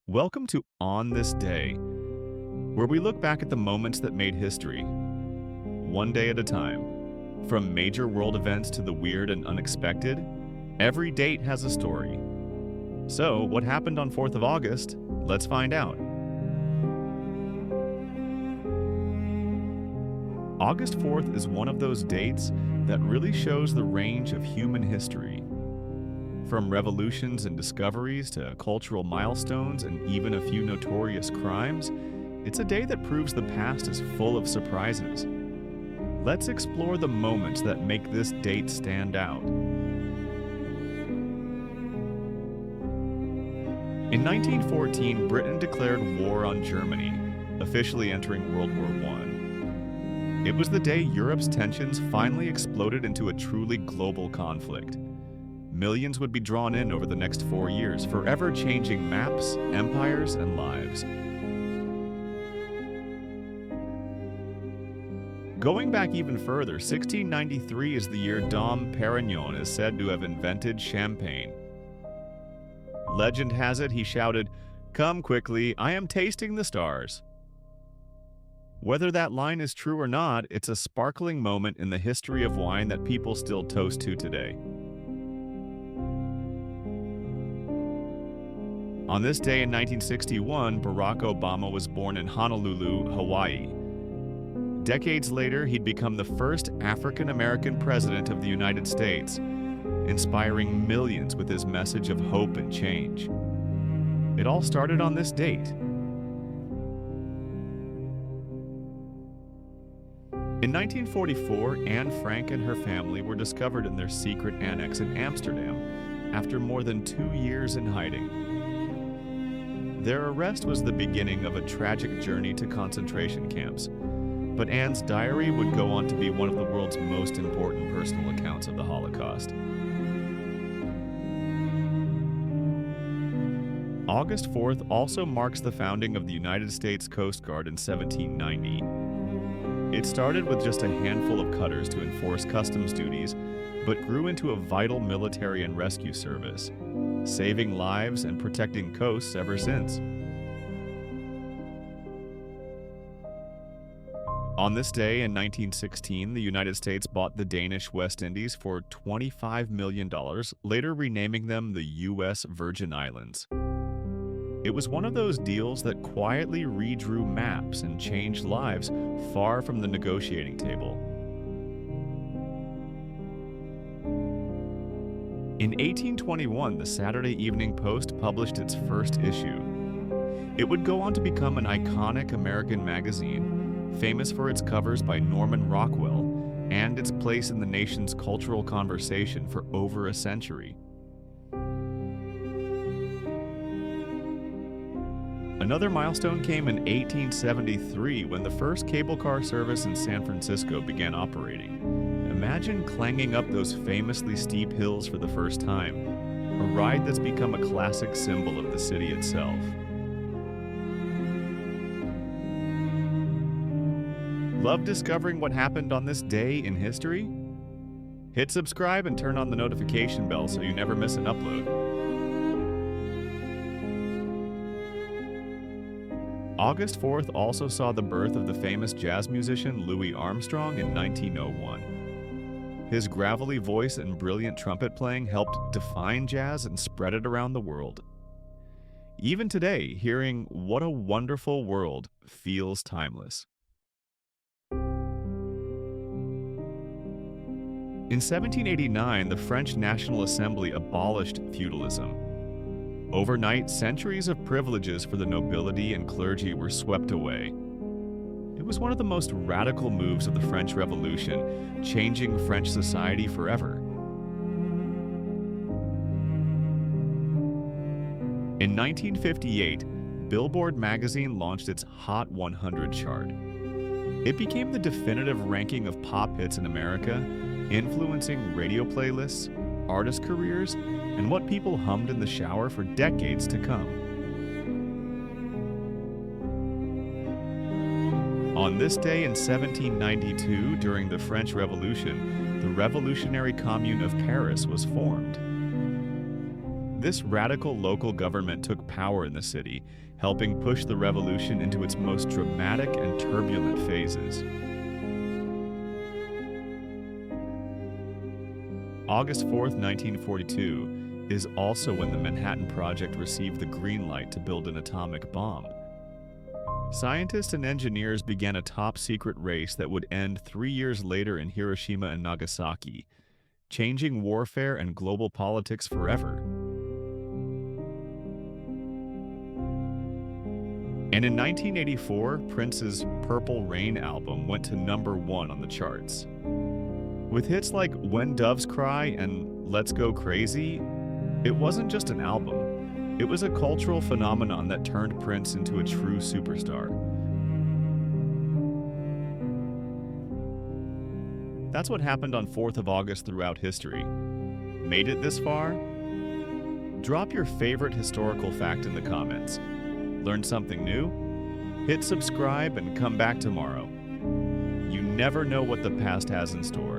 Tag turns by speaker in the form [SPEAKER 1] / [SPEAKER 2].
[SPEAKER 1] Welcome to On This Day, where we look back at the moments that made history, one day at a time. From major world events to the weird and unexpected, every date has a story. So, what happened on 4th of August? Let's find out. August 4th is one of those dates that really shows the range of human history. From revolutions and discoveries to cultural milestones and even a few notorious crimes, it's a day that proves the past is full of surprises. Let's explore the moments that make this date stand out. In 1914, Britain declared war on Germany, officially entering World War I. It was the day Europe's tensions finally exploded into a truly global conflict. Millions would be drawn in over the next 4 years, forever changing maps, empires, and lives. Going back even further, 1693 is the year Dom Pérignon is said to have invented champagne. Legend has it he shouted, "Come quickly, I am tasting the stars." Whether that line is true or not, it's a sparkling moment in the history of wine that people still toast to today. On this day in 1961, Barack Obama was born in Honolulu, Hawaii. Decades later, he'd become the first African-American president of the United States, inspiring millions with his message of hope and change. It all started on this date. In 1944, Anne Frank and her family were discovered in their secret annex in Amsterdam after more than 2 years in hiding. Their arrest was the beginning of a tragic journey to concentration camps, but Anne's diary would go on to be one of the world's most important personal accounts of the Holocaust. August 4th also marks the founding of the United States Coast Guard in 1790. It started with just a handful of cutters to enforce customs duties, but grew into a vital military and rescue service, saving lives and protecting coasts ever since. On this day in 1916, the United States bought the Danish West Indies for $25 million, later renaming them the U.S. Virgin Islands. It was one of those deals that quietly redrew maps and changed lives far from the negotiating table. In 1821, the Saturday Evening Post published its first issue. It would go on to become an iconic American magazine, famous for its covers by Norman Rockwell and its place in the nation's cultural conversation for over a century. Another milestone came in 1873 when the first cable car service in San Francisco began operating. Imagine clanging up those famously steep hills for the first time, a ride that's become a classic symbol of the city itself. Love discovering what happened on this day in history? Hit subscribe and turn on the notification bell so you never miss an upload. August 4th also saw the birth of the famous jazz musician Louis Armstrong in 1901. His gravelly voice and brilliant trumpet playing helped define jazz and spread it around the world. Even today, hearing "What a Wonderful World" feels timeless. In 1789, the French National Assembly abolished feudalism. Overnight, centuries of privileges for the nobility and clergy were swept away. It was one of the most radical moves of the French Revolution, changing French society forever. In 1958, Billboard magazine launched its Hot 100 chart. It became the definitive ranking of pop hits in America, influencing radio playlists, artist careers, and what people hummed in the shower for decades to come. On this day in 1792, during the French Revolution, the Revolutionary Commune of Paris was formed. This radical local government took power in the city, helping push the revolution into its most dramatic and turbulent phases. August 4th, 1942, is also when the Manhattan Project received the green light to build an atomic bomb. Scientists and engineers began a top-secret race that would end 3 years later in Hiroshima and Nagasaki, changing warfare and global politics forever. And in 1984, Prince's Purple Rain album went to #1 on the charts. With hits like When Doves Cry and Let's Go Crazy, it wasn't just an album. It was a cultural phenomenon that turned Prince into a true superstar. That's what happened on 4th of August throughout history. Made it this far? Drop your favorite historical fact in the comments. Learn something new? Hit subscribe and come back tomorrow. You never know what the past has in store.